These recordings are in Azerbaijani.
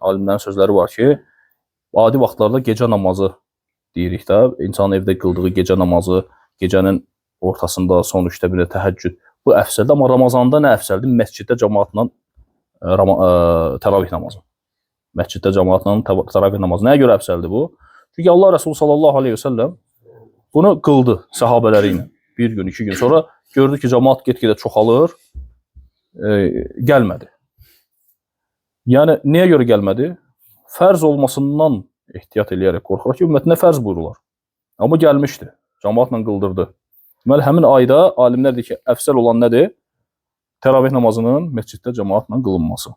alimlərin sözləri var ki, adi vaxtlarda gecə namazı deyirik də, insan evdə qıldığı gecə namazı, gecənin ortasında, son 3-də 1-də təhəccüd, bu əfsəldir. Amma Ramazanda nə əfsəldir? Məsciddə cəmaatla təravih namazı. Məsciddə cəmaatla təravih namazı. Nəyə görə əfsəldir bu? Çünki Allah Rəsulü sallallahu aleyhi ve sellem bunu qıldı səhabələri ilə. Bir gün, 2 gün sonra gördü ki, cəmaat get-gedə çoxalır, gəlmədi. Yəni, niyə görə gəlmədi? Fərz olmasından ehtiyat eləyərək qorxuraq ki, ümmətinə fərz buyururlar. Amma gəlmişdi, cəmaatla qıldırdı. Deməli, həmin ayda alimlər deyir ki, əfsəl olan nədir? Təravih namazının məsciddə cəmaatla qılınması.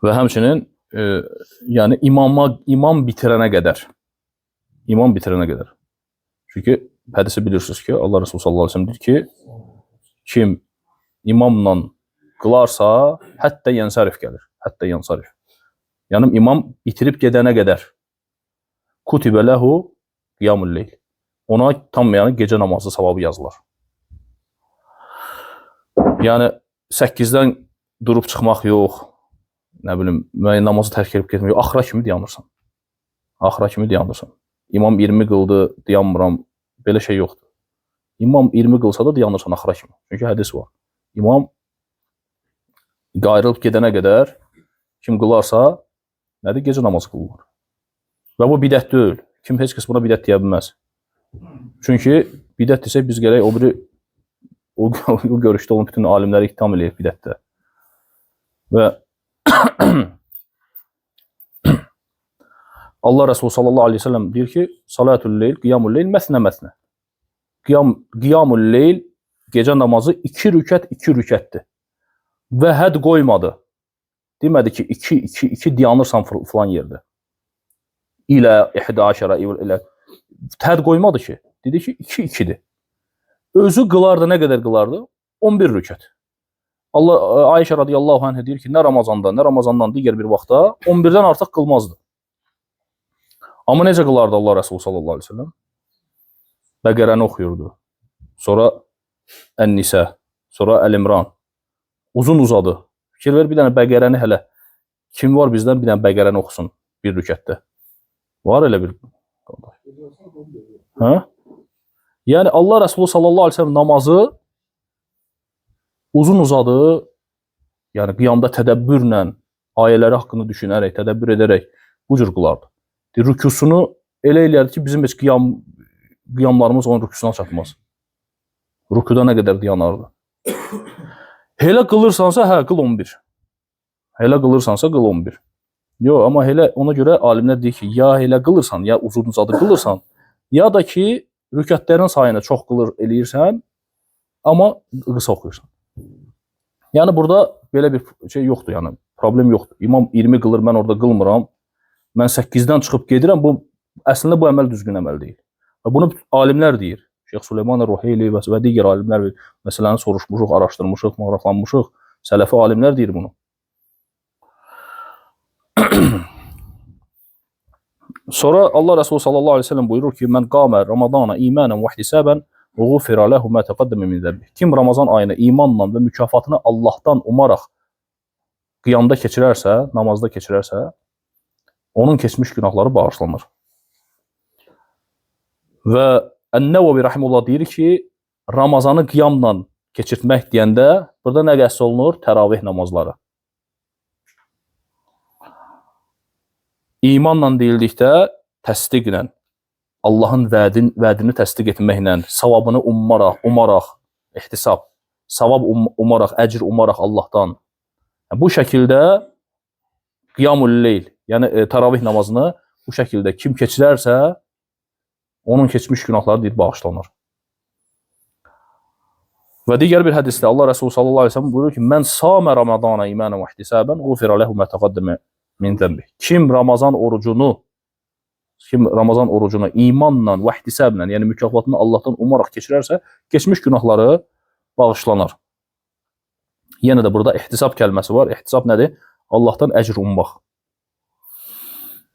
Və həmçinin, yəni imam bitirənə qədər. İmam bitirənə qədər. Çünki hədisi bilirsiniz ki, Allah Resulü sallallahu aleyhi ve sellem deyir ki, kim imamla qılarsa, hətta yənsərif gəlir. Hətta yənsərif. Yəni, imam bitirib gedənə qədər. Kutibə ləhu qiyamul leyl. Ona tam yəni gecə namazı savabı yazılar. Yəni 8-dən durub çıxmaq yox, nə bilim, müəyyən namazı tərk edib getmək yox, axıra kimi dayanırsan. Axıra kimi dayanırsan. İmam 20 qıldı, dayanmıram, belə şey yoxdur. İmam 20 qılsa da dayanırsan axıra kimi. Çünki hədis var. İmam qayrılıb gedənə qədər kim qılarsa, nədir? Gecə namazı qılınır. Və bu bidət deyil. Heç kəs buna bidət deyə bilməz. Çünki bidət desək, biz gələk o görüşdə olan bütün alimləri ittiham eləyir bidətdə. Və Allah Resulü sallallahu aleyhi ve sellem deyir ki, salatul leyl, qiyamul leyl, məsnə. Qiyamul leyl, gecə namazı 2 rükətdir. Və hədd qoymadı. Demədi ki, 2 dayanırsan filan yerdə. İlə 11 ilə. Hədd qoymadı ki. Dedi ki, 2-2'dir. Özü qılardı, nə qədər qılardı? 11 rükət. Ayşə radiyallahu anh deyir ki, nə Ramazandan digər bir vaxtda 11-dən artıq qılmazdı. Amma necə qılardı Allah Resulü sallallahu aleyhi ve sellem? Bəqərəni oxuyurdu. Sonra Ən-Nisə, sonra Əl-İmran. Uzun uzadı. Fikir ver, bir dənə Bəqərəni hələ. Kim var bizdən bir dənə Bəqərəni oxusun bir rükətdə? Var elə bir. Hə? Yəni Allah Resulü sallallahu aleyhi ve sellem namazı uzun uzadı. Yəni qiyamda tədəbbürlə, ayələri haqqında düşünərək, tədəbbür edərək bu cür qılardı. Rükusunu elə eləyərdi ki, bizim heç qiyamlarımız onun rükusuna çatmaz. Rükuda nə qədər dayanardı. Elə qılırsansa, hə, qıl 11. Elə qılırsansa, qıl 11. Yox, amma elə ona görə alimlər deyir ki, ya elə qılırsan, ya uzun uzadı qılırsan, ya da ki, rükətlərin sayını çox qılır eləyirsən, amma qısa oxuyursan. Yəni, burada belə bir şey yoxdur, yəni, problem yoxdur. İmam 20 qılır, mən orada qılmıram, mən 8-dən çıxıb gedirəm, əslində bu əməl düzgün əməl deyil. Və bunu alimlər deyir. Şeyx Süleyman Ruheyli və digər alimlər məsələni soruşmuşuq, araşdırmışıq, maraqlanmışıq. Sələfi alimlər deyir bunu. Sonra Allah Resulü sallallahu aleyhi ve sellem buyurur ki, mən qamə Ramadana imanən və ihtisabən ğufira lehu ma taqaddama min zəmbi. Kim Ramazan ayını imanla və mükafatını Allahdan umaraq qiyamda keçirərsə, namazda keçirərsə, onun keçmiş günahları bağışlanır. Və Ən-Nəvəvi rahimehullah deyir ki, Ramazanı qiyamla keçirtmək deyəndə burada nə qəsd olunur? Təravih namazları. İmanla deyildikdə təsdiqlə, Allahın vədini təsdiq etməklə, savabını umaraq, ihtisab, savab umaraq, əcr umaraq Allahdan. Bu şəkildə qiyamul leyl, yəni təravih namazını bu şəkildə kim keçirərsə, onun keçmiş günahları deyib bağışlanır. Və digər bir hədisdə Allah Resulü sallallahu aleyhi ve sellem buyurur ki, mən samə Ramadana imanən və ihtisabən ğufira lehu ma taqaddama min zəmbi. Kim Ramazan orucunu imanla və ihtisabla, yəni mükafatını Allahdan umaraq keçirərsə, keçmiş günahları bağışlanır. Yenə də burada ihtisab kəlməsi var. İhtisab nədir? Allahdan əcr ummaq.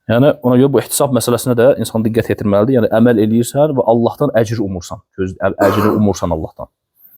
Yəni, ona görə bu ihtisab məsələsinə də insan diqqət yetirməlidir. Yəni, əməl eləyirsən və Allahdan əcr umursan. Əcri umursan Allahdan.